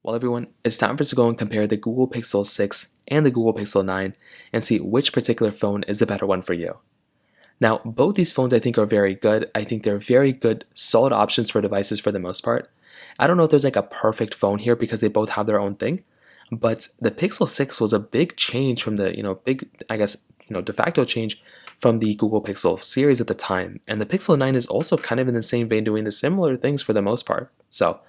Well, everyone, it's time for us to go and compare the Google Pixel 6 and the Google Pixel 9 and see which particular phone is the better one for you. Now, both these phones I think are very good. I think they're very good, solid options for devices for the most part. I don't know if there's like a perfect phone here because they both have their own thing, but the Pixel 6 was a big change from the, de facto change from the Google Pixel series at the time. And the Pixel 9 is also kind of in the same vein doing the similar things for the most part. So,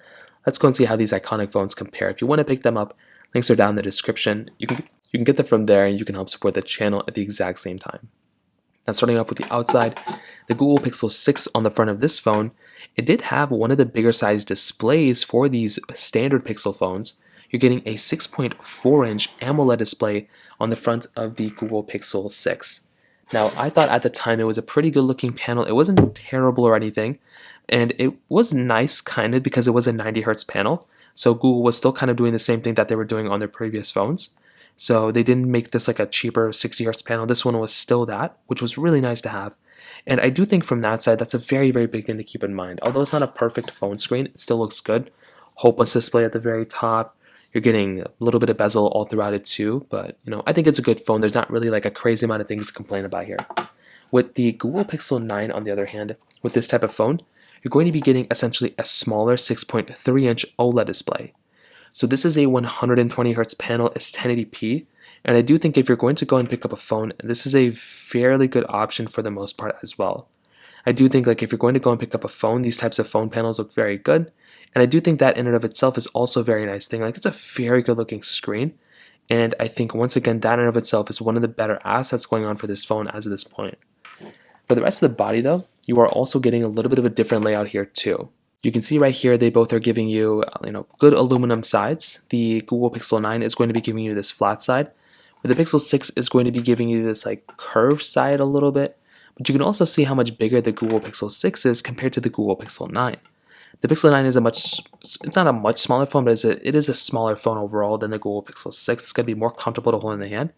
let's go and see how these iconic phones compare. If you want to pick them up, links are down in the description. You can get them from there and you can help support the channel at the exact same time. Now starting off with the outside, the Google Pixel 6 on the front of this phone, it did have one of the bigger size displays for these standard Pixel phones. You're getting a 6.4-inch AMOLED display on the front of the Google Pixel 6. Now I thought at the time it was a pretty good looking panel. It wasn't terrible or anything. And it was nice kind of because it was a 90 hertz panel. So Google was still kind of doing the same thing that they were doing on their previous phones. So they didn't make this like a cheaper 60 hertz panel. This one was still that, which was really nice to have. And I do think from that side, that's a very, very big thing to keep in mind. Although it's not a perfect phone screen, it still looks good. Hole punch display at the very top. You're getting a little bit of bezel all throughout it too. But, I think it's a good phone. There's not really like a crazy amount of things to complain about here. With the Google Pixel 9, on the other hand, with this type of phone, you're going to be getting essentially a smaller 6.3-inch OLED display. So this is a 120 hertz panel, it's 1080p, and I do think if you're going to go and pick up a phone, this is a fairly good option for the most part as well. I do think like if you're going to go and pick up a phone, these types of phone panels look very good, and I do think that in and of itself is also a very nice thing. Like it's a very good looking screen, and I think once again that in and of itself is one of the better assets going on for this phone as of this point. For the rest of the body though, you are also getting a little bit of a different layout here too. You can see right here they both are giving you, good aluminum sides. The Google Pixel 9 is going to be giving you this flat side, where the Pixel 6 is going to be giving you this like curved side a little bit. But you can also see how much bigger the Google Pixel 6 is compared to the Google Pixel 9. The Pixel 9 is it's not a much smaller phone, but it is a smaller phone overall than the Google Pixel 6. It's going to be more comfortable to hold in the hand,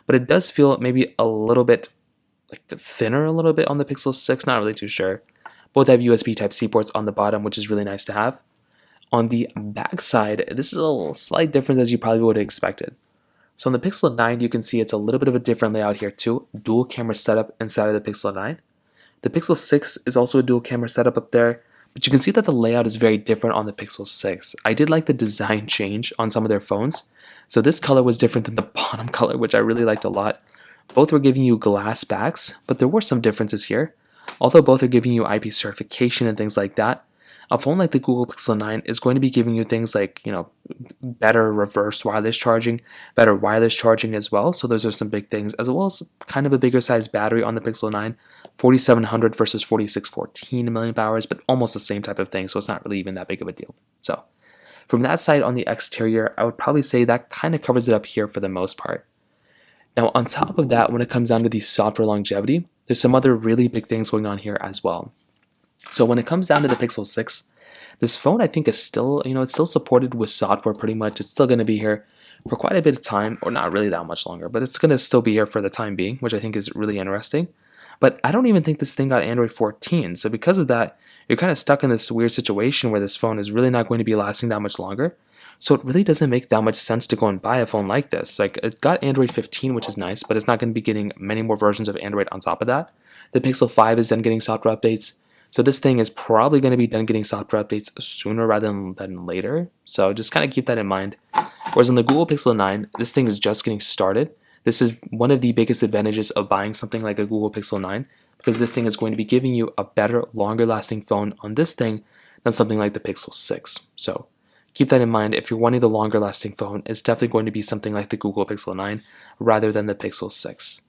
but it does feel maybe a little bit like thinner a little bit on the Pixel 6, not really too sure. Both have USB Type-C ports on the bottom, which is really nice to have. On the back side, this is a slight difference as you probably would have expected. So on the Pixel 9, you can see it's a little bit of a different layout here too. Dual camera setup inside of the Pixel 9. The Pixel 6 is also a dual camera setup up there, but you can see that the layout is very different on the Pixel 6. I did like the design change on some of their phones. So this color was different than the bottom color, which I really liked a lot. Both were giving you glass backs, but there were some differences here. Although both are giving you IP certification and things like that, a phone like the Google Pixel 9 is going to be giving you things like, better reverse wireless charging, better wireless charging as well. So those are some big things, as well as kind of a bigger size battery on the Pixel 9, 4700 versus 4614 milliamp hours, but almost the same type of thing. So it's not really even that big of a deal. So from that side on the exterior, I would probably say that kind of covers it up here for the most part. Now, on top of that, when it comes down to the software longevity, there's some other really big things going on here as well. So when it comes down to the Pixel 6, this phone I think is still, it's still supported with software pretty much. It's still going to be here for quite a bit of time, or not really that much longer, but it's going to still be here for the time being, which I think is really interesting. But I don't even think this thing got Android 14. So because of that, you're kind of stuck in this weird situation where this phone is really not going to be lasting that much longer. So it really doesn't make that much sense to go and buy a phone like this. Like it got Android 15, which is nice, but it's not going to be getting many more versions of Android on top of that. The Pixel 5 is then getting software updates. So this thing is probably going to be done getting software updates sooner rather than later. So just kind of keep that in mind. Whereas on the Google Pixel 9, this thing is just getting started. This is one of the biggest advantages of buying something like a Google Pixel 9, because this thing is going to be giving you a better, longer lasting phone on this thing than something like the Pixel 6. So keep that in mind. If you're wanting the longer lasting phone, it's definitely going to be something like the Google Pixel 9 rather than the Pixel 6.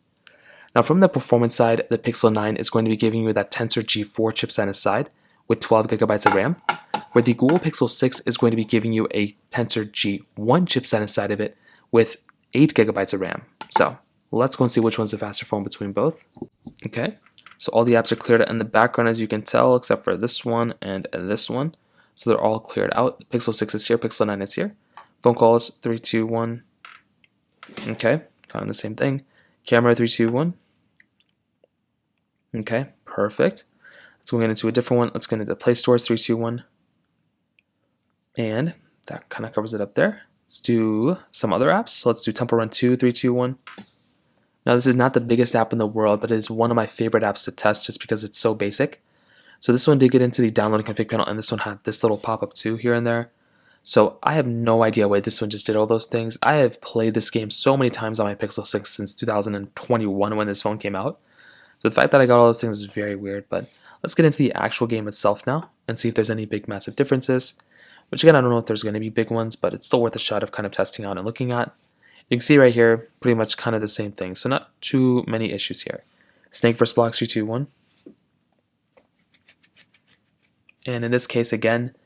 Now from the performance side, the Pixel 9 is going to be giving you that Tensor G4 chipset inside with 12 gigabytes of RAM, where the Google Pixel 6 is going to be giving you a Tensor G1 chipset inside of it with 8 gigabytes of RAM. So let's go and see which one's the faster phone between both. Okay, so all the apps are cleared in the background as you can tell, except for this one and this one. So they're all cleared out. The Pixel 6 is here, Pixel 9 is here. Phone calls, 3, 2, 1. Okay, kind of the same thing. Camera, 3, 2, 1. Okay, perfect. Let's go into a different one. Let's get into Play Stores, 3, 2, 1. And That kind of covers it up there. Let's do some other apps. So let's do Temple Run 2, 3, 2, 1. Now this is not the biggest app in the world, but it is one of my favorite apps to test just because it's so basic. So this one did get into the download and config panel, and this one had this little pop-up too here and there. So I have no idea why this one just did all those things. I have played this game so many times on my Pixel 6 since 2021 when this phone came out. So the fact that I got all those things is very weird, but let's get into the actual game itself now and see if there's any big massive differences. Which again, I don't know if there's going to be big ones, but it's still worth a shot of kind of testing out and looking at. You can see right here, pretty much kind of the same thing. So not too many issues here. Snake vs. Blocks 3, 2, 1. And in this case, again,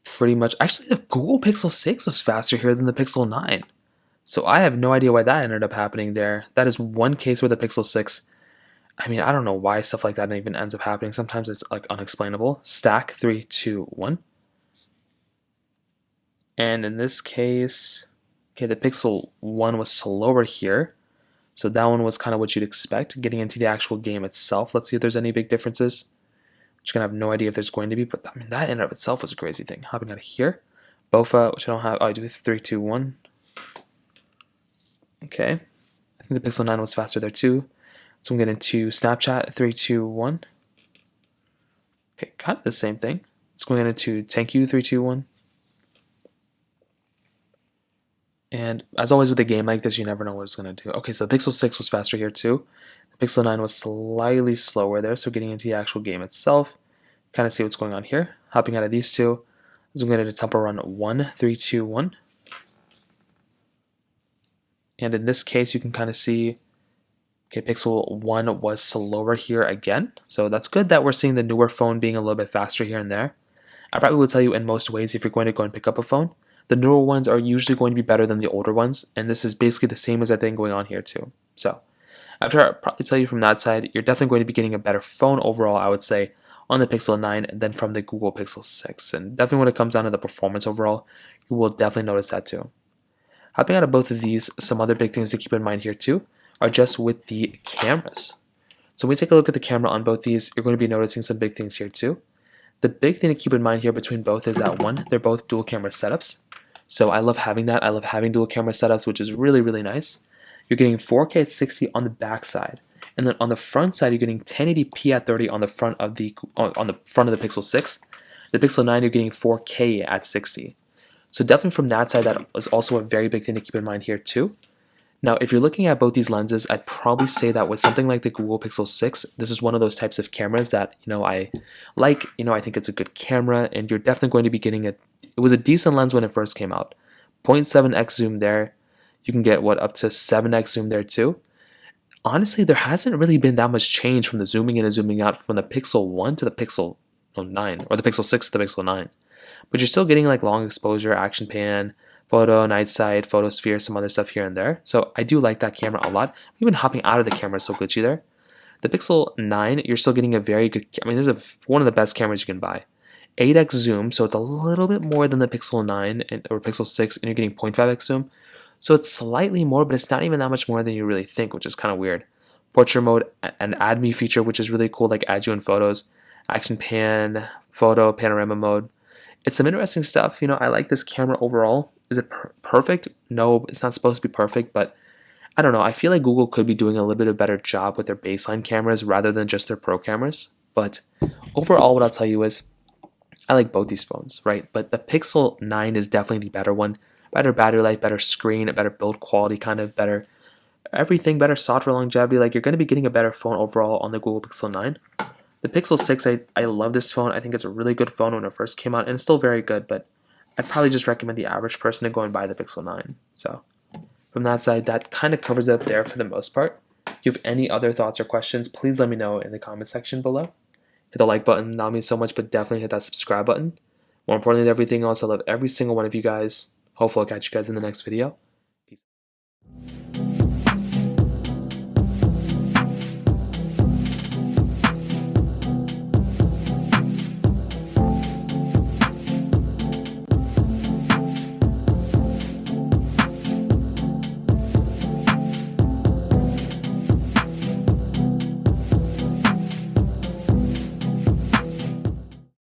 pretty much, actually the Google Pixel 6 was faster here than the Pixel 9. So I have no idea why that ended up happening there. That is one case where the Pixel 6, I mean, I don't know why stuff like that even ends up happening. Sometimes it's like unexplainable. Stack 3, 2, 1. And in this case, okay, the Pixel 1 was slower here. So that one was kind of what you'd expect. Getting into the actual game itself, let's see if there's any big differences. Which I have no idea if there's going to be, but I mean, that in and of itself was a crazy thing. Hopping out of here. BOFA, which I don't have. Oh, I do 3, 2, 1. Okay. I think the Pixel 9 was faster there too. So I'm getting into Snapchat, 3, 2, 1. Okay, kind of the same thing. It's going into Thank You, 3, 2, 1. And as always with a game like this, you never know what it's going to do. Okay, so Pixel 6 was faster here too. The Pixel 9 was slightly slower there, so getting into the actual game itself, kind of see what's going on here. Hopping out of these two, so I'm going to Temple Run 1, 3, 2, 1. And in this case, you can kind of see, okay, Pixel 1 was slower here again. So that's good that we're seeing the newer phone being a little bit faster here and there. I probably will tell you in most ways, if you're going to go and pick up a phone, the newer ones are usually going to be better than the older ones, and this is basically the same as I think going on here too. So after I probably tell you from that side, you're definitely going to be getting a better phone overall, I would say, on the Pixel 9 than from the Google Pixel 6. And definitely when it comes down to the performance overall, you will definitely notice that too. Hopping out of both of these, some other big things to keep in mind here too are just with the cameras. So when we take a look at the camera on both these, you're going to be noticing some big things here too. The big thing to keep in mind here between both is that one, they're both dual camera setups. So I love having that. I love having dual camera setups, which is really, really nice. You're getting 4K at 60 on the back side, and then on the front side, you're getting 1080p at 30 on the front of the Pixel 6. The Pixel 9, you're getting 4K at 60. So definitely from that side, that is also a very big thing to keep in mind here too. Now, if you're looking at both these lenses, I'd probably say that with something like the Google Pixel 6, this is one of those types of cameras that, I like. I think it's a good camera, and you're definitely going to be getting it. It was a decent lens when it first came out. 0.7x zoom there. You can get, up to 7x zoom there too. Honestly, there hasn't really been that much change from the zooming in and zooming out from the Pixel 1 to the Pixel 9, or the Pixel 6 to the Pixel 9. But you're still getting like long exposure, action pan, photo, night sight, photosphere, some other stuff here and there. So I do like that camera a lot. Even hopping out of the camera is so glitchy there. The Pixel 9, you're still getting a very good, this is one of the best cameras you can buy. 8x zoom, so it's a little bit more than the Pixel 9 or Pixel 6, and you're getting 0.5x zoom. So it's slightly more, but it's not even that much more than you really think, which is kind of weird. Portrait mode, an add me feature, which is really cool, like add you in photos. Action pan, photo, panorama mode. It's some interesting stuff. I like this camera overall. Is it perfect? No, it's not supposed to be perfect, but I don't know. I feel like Google could be doing a little bit of a better job with their baseline cameras rather than just their pro cameras. But overall, what I'll tell you is I like both these phones, right? But the Pixel 9 is definitely the better one. Better battery life, better screen, better build quality, kind of better everything, better software longevity. Like, you're going to be getting a better phone overall on the Google Pixel 9. The Pixel 6, I love this phone. I think it's a really good phone when it first came out, and it's still very good, but I'd probably just recommend the average person to go and buy the Pixel 9. So from that side, that kind of covers it up there for the most part. If you have any other thoughts or questions, please let me know in the comment section below. Hit the like button, that means so much, but definitely hit that subscribe button. More importantly than everything else, I love every single one of you guys. Hopefully I'll catch you guys in the next video.